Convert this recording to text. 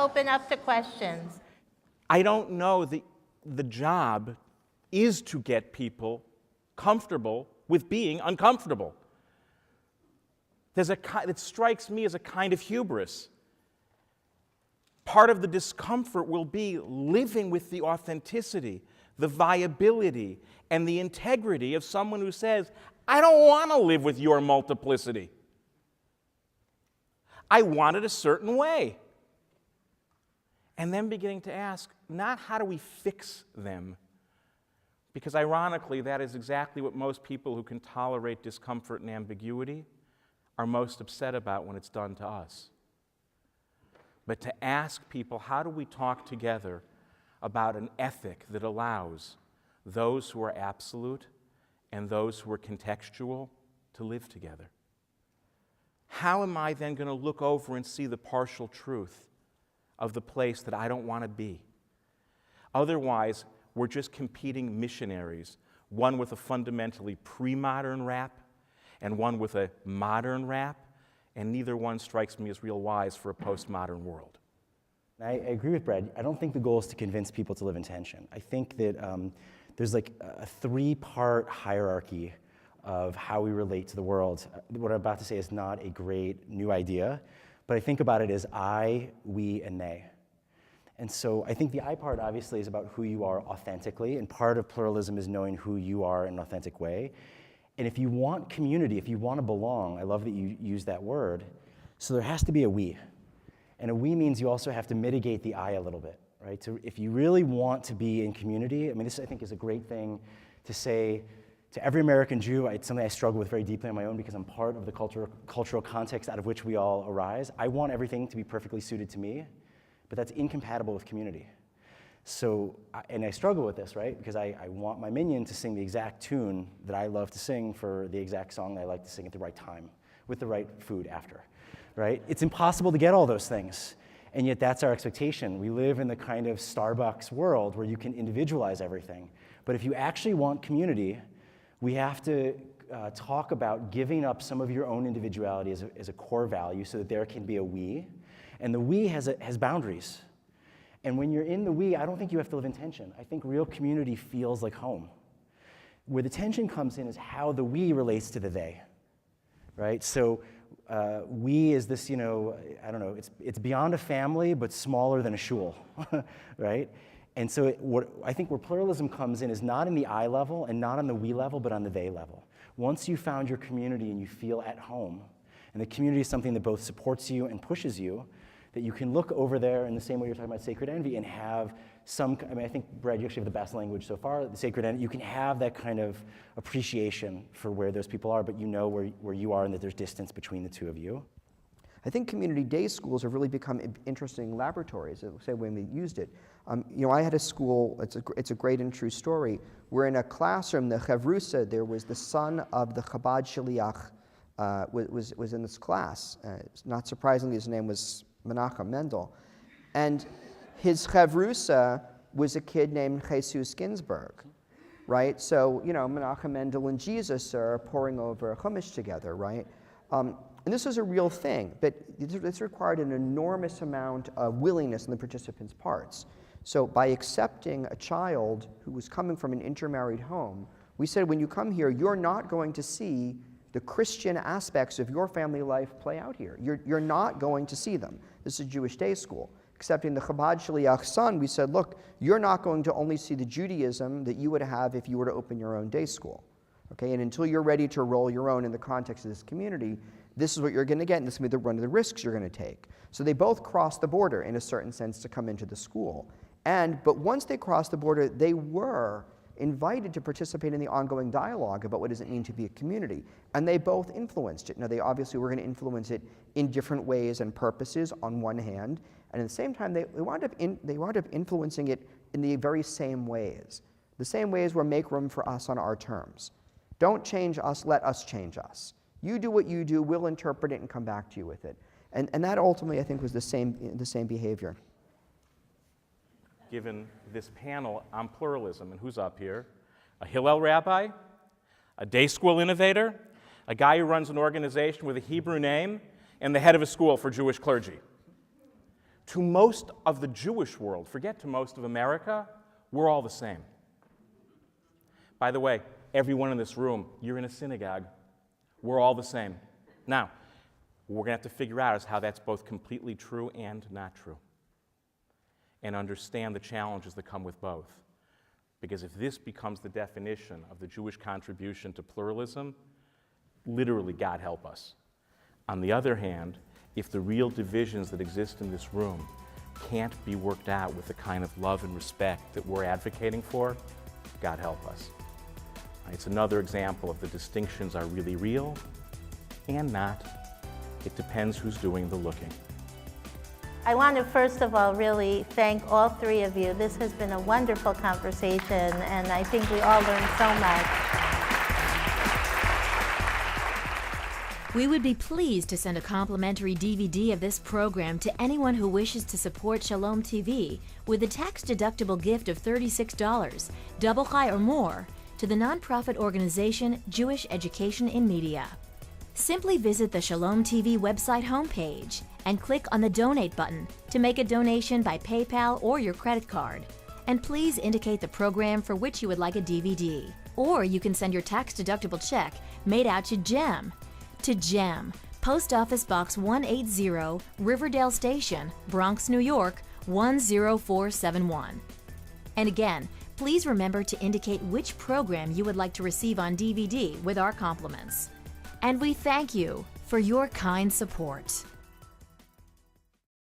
open up to questions. I don't know. The job is to get people comfortable with being uncomfortable. It strikes me as a kind of hubris. Part of the discomfort will be living with the authenticity, the viability, and the integrity of someone who says, I don't want to live with your multiplicity. I want it a certain way. And then beginning to ask, not how do we fix them? Because ironically, that is exactly what most people who can tolerate discomfort and ambiguity are most upset about when it's done to us. But to ask people, how do we talk together about an ethic that allows those who are absolute and those who are contextual to live together? How am I then going to look over and see the partial truth of the place that I don't want to be? Otherwise, we're just competing missionaries, one with a fundamentally pre-modern rap and one with a modern rap, and neither one strikes me as real wise for a postmodern world. I agree with Brad. I don't think the goal is to convince people to live in tension. I think that there's like a three-part hierarchy of how we relate to the world. What I'm about to say is not a great new idea, but I think about it as I, we, and they. And so I think the I part obviously is about who you are authentically, and part of pluralism is knowing who you are in an authentic way. And if you want community, if you want to belong, I love that you use that word, so there has to be a we. And a we means you also have to mitigate the I a little bit, right? So if you really want to be in community, I mean, this I think is a great thing to say to every American Jew. It's something I struggle with very deeply on my own because I'm part of the cultural context out of which we all arise. I want everything to be perfectly suited to me, but that's incompatible with community. So, and I struggle with this, right? Because I want my minion to sing the exact tune that I love to sing for the exact song that I like to sing at the right time, with the right food after, right? It's impossible to get all those things, and yet that's our expectation. We live in the kind of Starbucks world where you can individualize everything. But if you actually want community, we have to talk about giving up some of your own individuality as a core value so that there can be a we, and the we has boundaries. And when you're in the we, I don't think you have to live in tension. I think real community feels like home. Where the tension comes in is how the we relates to the they, right? So we is this, I don't know, it's beyond a family, but smaller than a shul, right? And so I think where pluralism comes in is not in the I level and not on the we level, but on the they level. Once you found your community and you feel at home, and the community is something that both supports you and pushes you, that you can look over there in the same way you're talking about sacred envy and have some, I think, Brad, you actually have the best language so far, the sacred envy. You can have that kind of appreciation for where those people are, but you know where you are and that there's distance between the two of you. I think community day schools have really become interesting laboratories, the same way we used it. I had a school, it's a great and true story, where in a classroom, the Chavrusa, there was the son of the Chabad Shaliach, was in this class. Not surprisingly, his name was Menachem Mendel. And his chavrusa was a kid named Jesus Ginsburg, right? So, Menachem Mendel and Jesus are pouring over Chumash together, right? And this was a real thing, but this required an enormous amount of willingness on the participants' parts. So by accepting a child who was coming from an intermarried home, we said, when you come here, you're not going to see the Christian aspects of your family life play out here. You're not going to see them. This is a Jewish day school. Accepting the Chabad Shaliach's son, we said, look, you're not going to only see the Judaism that you would have if you were to open your own day school. Okay, and until you're ready to roll your own in the context of this community, this is what you're going to get, and this is going to be one of the risks you're going to take. So they both crossed the border, in a certain sense, to come into the school. But once they crossed the border, they were invited to participate in the ongoing dialogue about what does it mean to be a community. And they both influenced it. Now, they obviously were going to influence it in different ways and purposes on one hand, and at the same time, they wound up influencing it in the very same ways. The same ways where make room for us on our terms. Don't change us, let us change us. You do what you do, we'll interpret it and come back to you with it. And that ultimately, I think, was the same behavior. Given this panel on pluralism, and who's up here? A Hillel rabbi, a day school innovator, a guy who runs an organization with a Hebrew name, and the head of a school for Jewish clergy. to most of the Jewish world, forget to most of America, we're all the same. By the way, everyone in this room, you're in a synagogue. We're all the same. Now, what we're going to have to figure out is how that's both completely true and not true, and understand the challenges that come with both. Because if this becomes the definition of the Jewish contribution to pluralism, literally, God help us. On the other hand, if the real divisions that exist in this room can't be worked out with the kind of love and respect that we're advocating for, God help us. It's another example of the distinctions are really real and not. It depends who's doing the looking. I want to first of all really thank all three of you. This has been a wonderful conversation, and I think we all learned so much. We would be pleased to send a complimentary DVD of this program to anyone who wishes to support Shalom TV with a tax-deductible gift of $36, double high or more, to the nonprofit organization Jewish Education in Media. Simply visit the Shalom TV website homepage and click on the Donate button to make a donation by PayPal or your credit card. And please indicate the program for which you would like a DVD. Or you can send your tax-deductible check made out to GEM. To GEM, Post Office Box 180, Riverdale Station, Bronx, New York, 10471. And again, please remember to indicate which program you would like to receive on DVD with our compliments. And we thank you for your kind support.